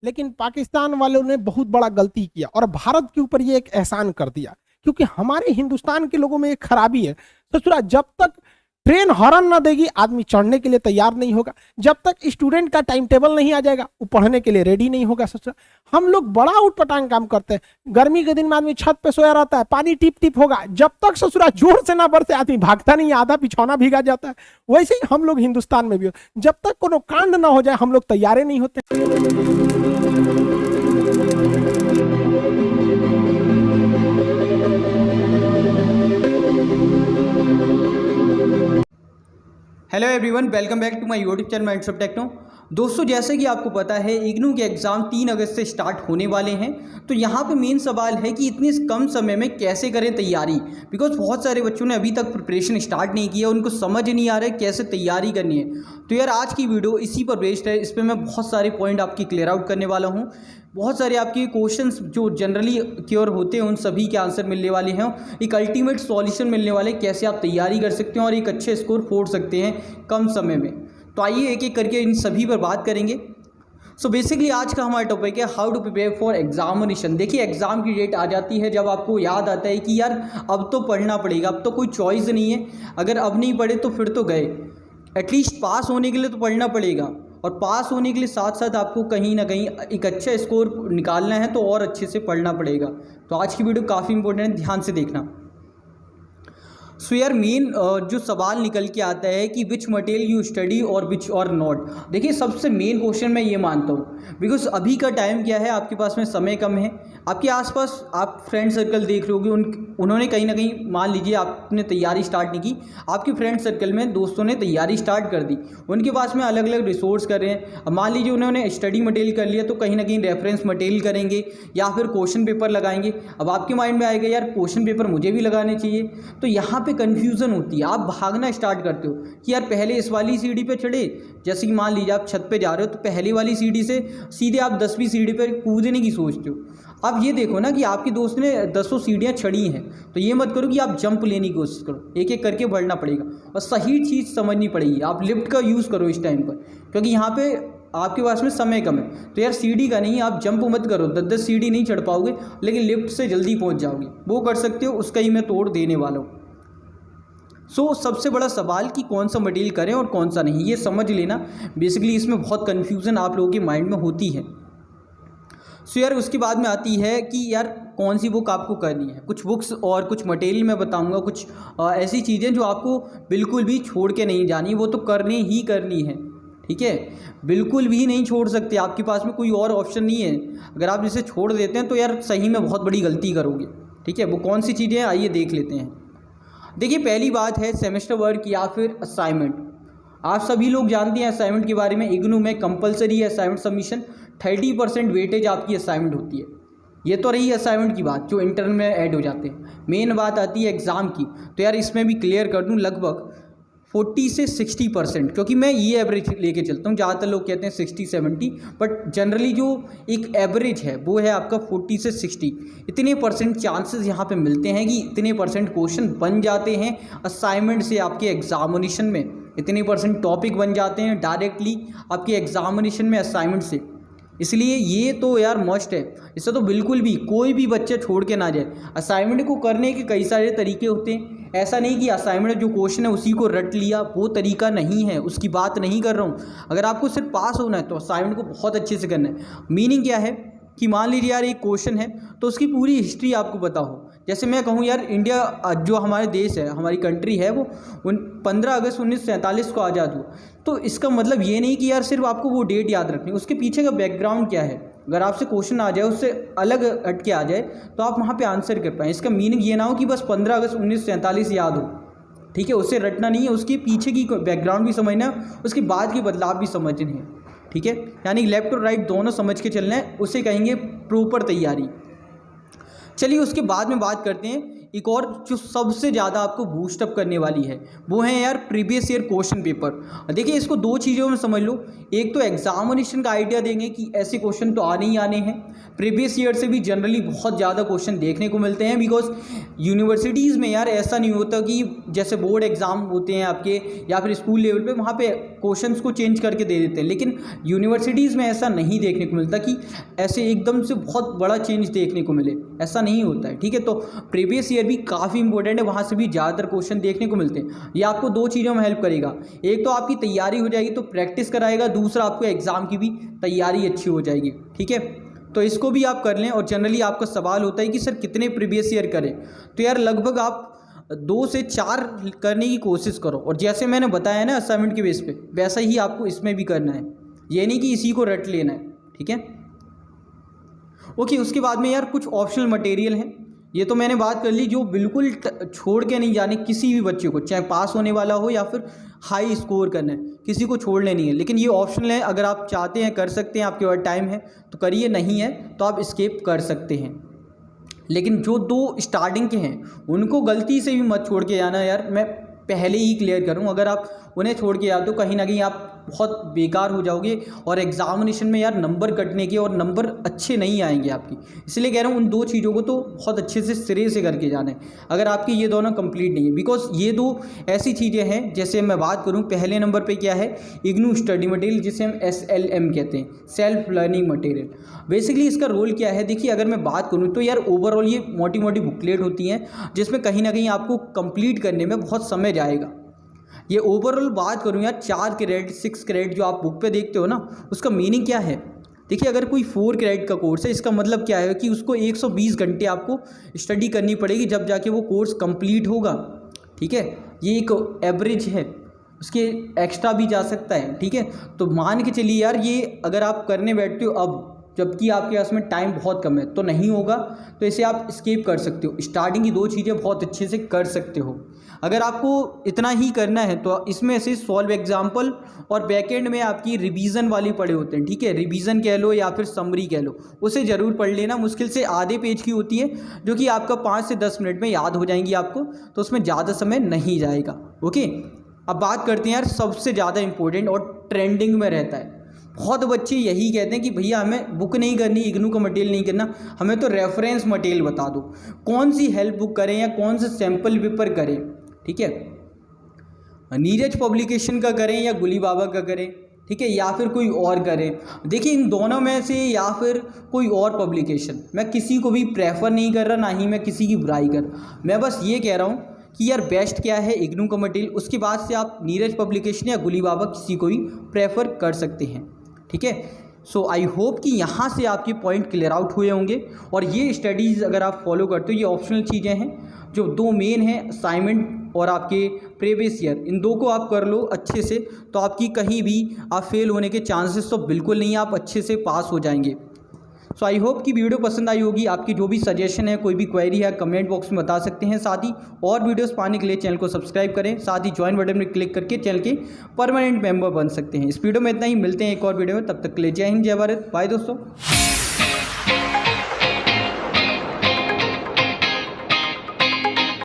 लेकिन पाकिस्तान वालों ने बहुत बड़ा गलती किया और भारत के ऊपर ये एक एहसान कर दिया, क्योंकि हमारे हिंदुस्तान के लोगों में एक खराबी है ससुरा, जब तक ट्रेन हॉर्न ना देगी आदमी चढ़ने के लिए तैयार नहीं होगा, जब तक स्टूडेंट का टाइम टेबल नहीं आ जाएगा वो पढ़ने के लिए रेडी नहीं होगा ससुरा। हम लोग बड़ा उटपटांग काम करते हैं, गर्मी के दिन में आदमी छत पे सोया रहता है, पानी टिप टिप होगा, जब तक ससुरा जोर से ना बरसे आदमी भागता नहीं, आधा बिछौना भीगा जाता है। वैसे ही हम लोग हिंदुस्तान में भी हो, जब तक कोनो कांड ना हो जाए हम लोग तैयार नहीं होते। Hello everyone, welcome back to my YouTube channel Minds of Techno. दोस्तों, जैसे कि आपको पता है इग्नू के एग्ज़ाम 3 अगस्त से स्टार्ट होने वाले हैं। तो यहाँ पे मेन सवाल है कि इतने कम समय में कैसे करें तैयारी, बिकॉज बहुत सारे बच्चों ने अभी तक प्रिपरेशन स्टार्ट नहीं किया, उनको समझ नहीं आ रहा है कैसे तैयारी करनी है। तो यार आज की वीडियो इसी पर बेस्ड है, इस पर मैं बहुत सारे पॉइंट आपकी क्लियर आउट करने वाला हूँ। बहुत सारे आपके क्वेश्चंस जो जनरली क्योर होते हैं उन सभी के आंसर मिलने वाले हैं, एक अल्टीमेट सॉल्यूशन मिलने वाले कैसे आप तैयारी कर सकते हैं और एक अच्छे स्कोर फोड़ सकते हैं कम समय में। तो आइए एक एक करके इन सभी पर बात करेंगे। सो बेसिकली आज का हमारा टॉपिक है how to prepare for examination. देखिए एग्ज़ाम की डेट आ जाती है जब आपको याद आता है कि यार अब तो पढ़ना पड़ेगा, अब तो कोई चॉइस नहीं है, अगर अब नहीं पढ़े तो फिर तो गए। एटलीस्ट पास होने के लिए तो पढ़ना पड़ेगा, और पास होने के लिए साथ साथ आपको कहीं ना कहीं एक अच्छा स्कोर निकालना है तो और अच्छे से पढ़ना पड़ेगा। तो आज की वीडियो काफ़ी इंपॉर्टेंट है, ध्यान से देखना। सो यार मेन जो सवाल निकल के आता है कि विच मटेरियल यू स्टडी और विच और नॉट। देखिए सबसे मेन क्वेश्चन मैं ये मानता हूँ, बिकॉज अभी का टाइम क्या है, आपके पास में समय कम है, आपके आसपास आप फ्रेंड सर्कल देख रहे होगे, उन्होंने कहीं ना कहीं मान लीजिए आपने तैयारी स्टार्ट नहीं की, आपके फ्रेंड सर्कल में दोस्तों ने तैयारी स्टार्ट कर दी, उनके पास में अलग अलग रिसोर्स कर रहे हैं। अब मान लीजिए उन्होंने स्टडी मटेरियल कर लिया तो कहीं ना कहीं रेफरेंस मटेरियल करेंगे या फिर क्वेश्चन पेपर लगाएंगे। अब आपके माइंड में आएगा यार क्वेश्चन पेपर मुझे भी लगाने चाहिए, तो यहाँ पे कन्फ्यूज़न होती है, आप भागना स्टार्ट करते हो कि यार पहले इस वाली सीढ़ी पे चढ़े। जैसे कि मान लीजिए आप छत पे जा रहे हो तो पहली वाली सीढ़ी से सीधे आप 10वीं सीढ़ी पर कूदने की सोचते हो। अब ये देखो ना कि आपकी दोस्त ने 10 सीढ़ियाँ चढ़ी हैं, तो ये मत करो कि आप जंप लेने की कोशिश करो, एक एक करके बढ़ना पड़ेगा और सही चीज़ समझनी पड़ेगी। आप लिफ्ट का यूज़ करो इस टाइम पर, क्योंकि यहाँ पे आपके पास में समय कम है। तो यार सीढ़ी का नहीं, आप जंप मत करो, 10 सीढ़ी नहीं चढ़ पाओगे, लेकिन लिफ्ट से जल्दी पहुँच जाओगे, वो कर सकते हो, उसका ही मैं तोड़ देने वाला हूँ। सो सबसे बड़ा सवाल कि कौन सा मटेरियल करें और कौन सा नहीं, ये समझ लेना। बेसिकली इसमें बहुत कन्फ्यूज़न आप लोगों के माइंड में होती है। सो यार उसके बाद में आती है कि यार कौन सी बुक आपको करनी है। कुछ बुक्स और कुछ मटेरियल मैं बताऊंगा, कुछ ऐसी चीज़ें जो आपको बिल्कुल भी छोड़ के नहीं जानी, वो तो करनी ही करनी है, ठीक है, बिल्कुल भी नहीं छोड़ सकते, आपके पास में कोई और ऑप्शन नहीं है। अगर आप इसे छोड़ देते हैं तो यार सही में बहुत बड़ी गलती करोगे, ठीक है। वो कौन सी चीज़ें हैं आइए देख लेते हैं। देखिए पहली बात है सेमेस्टर वर्क या फिर असाइनमेंट। आप सभी लोग जानते हैं असाइनमेंट के बारे में, इग्नू में कंपलसरी है असाइनमेंट सबमिशन, 30% वेटेज आपकी असाइनमेंट होती है। ये तो रही असाइनमेंट की बात जो इंटर्न में ऐड हो जाते हैं। मेन बात आती है एग्ज़ाम की, तो यार इसमें भी क्लियर कर दूं लगभग 40 से 60%, क्योंकि मैं ये एवरेज लेके चलता हूँ। ज़्यादातर लोग कहते हैं 60-70, बट जनरली जो एक एवरेज है वो है आपका 40 से 60। इतने परसेंट चांसेस यहाँ पे मिलते हैं कि इतने परसेंट क्वेश्चन बन जाते हैं असाइनमेंट से आपके एग्जामिनेशन में, इतने परसेंट टॉपिक बन जाते हैं डायरेक्टली आपके एग्जामिनेशन में असाइनमेंट से। इसलिए ये तो यार मस्ट है, इससे तो बिल्कुल भी कोई भी बच्चा छोड़ के ना जाए। असाइनमेंट को करने के कई सारे तरीके होते हैं, ऐसा नहीं कि असाइनमेंट जो क्वेश्चन है उसी को रट लिया, वो तरीका नहीं है, उसकी बात नहीं कर रहा हूँ। अगर आपको सिर्फ पास होना है तो असाइनमेंट को बहुत अच्छे से करना है। मीनिंग क्या है कि मान लीजिए यार एक क्वेश्चन है तो उसकी पूरी हिस्ट्री आपको पता हो। जैसे मैं कहूँ यार इंडिया जो हमारे देश है, हमारी कंट्री है, वो 15 अगस्त 1947 को आज़ाद हुआ। तो इसका मतलब ये नहीं कि यार सिर्फ आपको वो डेट याद रखनी, उसके पीछे का बैकग्राउंड क्या है। अगर आपसे क्वेश्चन आ जाए, उससे अलग हट के आ जाए, तो आप वहाँ पे आंसर कर पाएँ। इसका मीनिंग ये ना हो कि बस 15 अगस्त 1947 याद हो, ठीक है, उससे रटना नहीं है, उसके पीछे की बैकग्राउंड भी समझना है, उसके बाद के बदलाव भी समझने हैं, ठीक है। यानी लेफ्ट और राइट दोनों समझ के चलना है, उसे कहेंगे प्रॉपर तैयारी। चलिए उसके बाद में बात करते हैं एक और जो सबसे ज़्यादा आपको बूस्टअप करने वाली है वो है यार प्रीवियस ईयर क्वेश्चन पेपर। देखिए इसको दो चीज़ों में समझ लो, एक तो एग्जामिनेशन का आइडिया देंगे कि ऐसे क्वेश्चन तो आने ही आने हैं, प्रीवियस ईयर से भी जनरली बहुत ज़्यादा क्वेश्चन देखने को मिलते हैं। बिकॉज यूनिवर्सिटीज़ में यार ऐसा नहीं होता कि जैसे बोर्ड एग्ज़ाम होते हैं आपके या फिर स्कूल लेवल पे वहाँ पे क्वेश्चंस को चेंज करके दे देते हैं, लेकिन यूनिवर्सिटीज़ में ऐसा नहीं देखने को मिलता कि ऐसे एकदम से बहुत बड़ा चेंज देखने को मिले, ऐसा नहीं होता है। ठीक है, तो प्रीवियस ईयर भी काफ़ी इंपॉर्टेंट है, वहाँ से भी ज़्यादातर क्वेश्चन देखने को मिलते हैं। ये आपको दो चीज़ों में हेल्प करेगा, एक तो आपकी तैयारी हो जाएगी तो प्रैक्टिस कराएगा, दूसरा आपको एग्ज़ाम की भी तैयारी अच्छी हो जाएगी। ठीक है, तो इसको भी आप कर लें। और जनरली आपका सवाल होता है कि सर कितने प्रीवियस ईयर करें, तो यार लगभग आप 2 से 4 करने की कोशिश करो। और जैसे मैंने बताया ना असाइनमेंट के बेस पे, वैसा ही आपको इसमें भी करना है, ये नहीं कि इसी को रट लेना है। ठीक है, ओके। उसके बाद में यार कुछ ऑप्शनल मटेरियल हैं, ये तो मैंने बात कर ली, जो बिल्कुल छोड़ के नहीं जाने किसी भी बच्चे को, चाहे पास होने वाला हो या फिर हाई स्कोर करना है, किसी को छोड़ने नहीं है। लेकिन ये ऑप्शनल है, अगर आप चाहते हैं कर सकते हैं, आपके पास टाइम है तो करिए, नहीं है तो आप स्किप कर सकते हैं। लेकिन जो 2 स्टार्टिंग के हैं उनको गलती से भी मत छोड़ के जाना यार, मैं पहले ही क्लियर करूं, अगर आप उन्हें छोड़ के जाते हो कहीं ना कहीं आप बहुत बेकार हो जाओगे और एग्जामिनेशन में यार नंबर कटने के और नंबर अच्छे नहीं आएंगे आपकी। इसलिए कह रहा हूँ उन 2 चीज़ों को तो बहुत अच्छे से सिरे से करके जाना है, अगर आपकी ये दोनों कंप्लीट नहीं है। बिकॉज ये 2 ऐसी चीज़ें हैं, जैसे मैं बात करूँ पहले नंबर पे क्या है, इग्नू स्टडी मटेरियल, जिसे हम SLM कहते हैं, सेल्फ लर्निंग मटेरियल। बेसिकली इसका रोल क्या है, देखिए अगर मैं बात करूँ तो यार ओवरऑल ये मोटी मोटी बुकलेट होती हैं, जिसमें कहीं ना कहीं आपको कंप्लीट करने में बहुत समय जाएगा। ये ओवरऑल बात करूँ यार 4 क्रेडिट 6 क्रेडिट जो आप बुक पे देखते हो ना, उसका मीनिंग क्या है। देखिए अगर कोई 4 क्रेडिट का कोर्स है, इसका मतलब क्या है कि उसको 120 घंटे आपको स्टडी करनी पड़ेगी, जब जाके वो कोर्स कंप्लीट होगा। ठीक है, ये एक एवरेज है, उसके एक्स्ट्रा भी जा सकता है। ठीक है, तो मान के चलिए यार ये अगर आप करने बैठते हो अब, जबकि आपके पास में टाइम बहुत कम है, तो नहीं होगा, तो इसे आप स्किप कर सकते हो। स्टार्टिंग की 2 चीज़ें बहुत अच्छे से कर सकते हो। अगर आपको इतना ही करना है तो इसमें से सॉल्व एग्जाम्पल और बैकएंड में आपकी रिवीजन वाली पढ़े होते हैं। ठीक है, रिवीजन कह लो या फिर समरी कह लो, उसे ज़रूर पढ़ लेना। मुश्किल से आधे पेज की होती है, जो कि आपका 5 से 10 मिनट में याद हो जाएंगी आपको, तो उसमें ज़्यादा समय नहीं जाएगा। ओके, अब बात करते हैं यार सबसे ज़्यादा इंपॉर्टेंट और ट्रेंडिंग में रहता है। बहुत बच्चे यही कहते हैं कि भैया हमें बुक नहीं करनी, इग्नू का मटेरियल नहीं करना, हमें तो रेफरेंस मटेरियल बता दो, कौन सी हेल्प बुक करें या कौन से सैम्पल पेपर करें। ठीक है, नीरज पब्लिकेशन का करें या गुली बाबा का करें, ठीक है, या फिर कोई और करें। देखिए इन दोनों में से या फिर कोई और पब्लिकेशन, मैं किसी को भी प्रेफर नहीं कर रहा, ना ही मैं किसी की बुराई कर रहा, मैं बस ये कह रहा हूँ कि यार बेस्ट क्या है इग्नू का मटेरियल, उसके बाद से आप नीरज पब्लिकेशन या गुली बाबा किसी को भी प्रेफर कर सकते हैं। ठीक है, सो आई होप कि यहाँ से आपके पॉइंट क्लियर आउट हुए होंगे। और ये स्टडीज़ अगर आप फॉलो करते हो, ये ऑप्शनल चीज़ें हैं, जो 2 मेन हैं, असाइनमेंट और आपके प्रीवियस ईयर, इन 2 को आप कर लो अच्छे से, तो आपकी कहीं भी आप फेल होने के चांसेस तो बिल्कुल नहीं, आप अच्छे से पास हो जाएंगे। सो आई होप कि वीडियो पसंद आई होगी। आपकी जो भी सजेशन है, कोई भी क्वेरी है, कमेंट बॉक्स में बता सकते हैं। साथ ही और वीडियोस पाने के लिए चैनल को सब्सक्राइब करें, साथ ही ज्वाइन बटन में क्लिक करके चैनल के परमानेंट मेंबर बन सकते हैं। इस वीडियो में इतना ही, मिलते हैं एक और वीडियो में, तब तक के लिए जय हिंद जय भारत, बाय दोस्तों।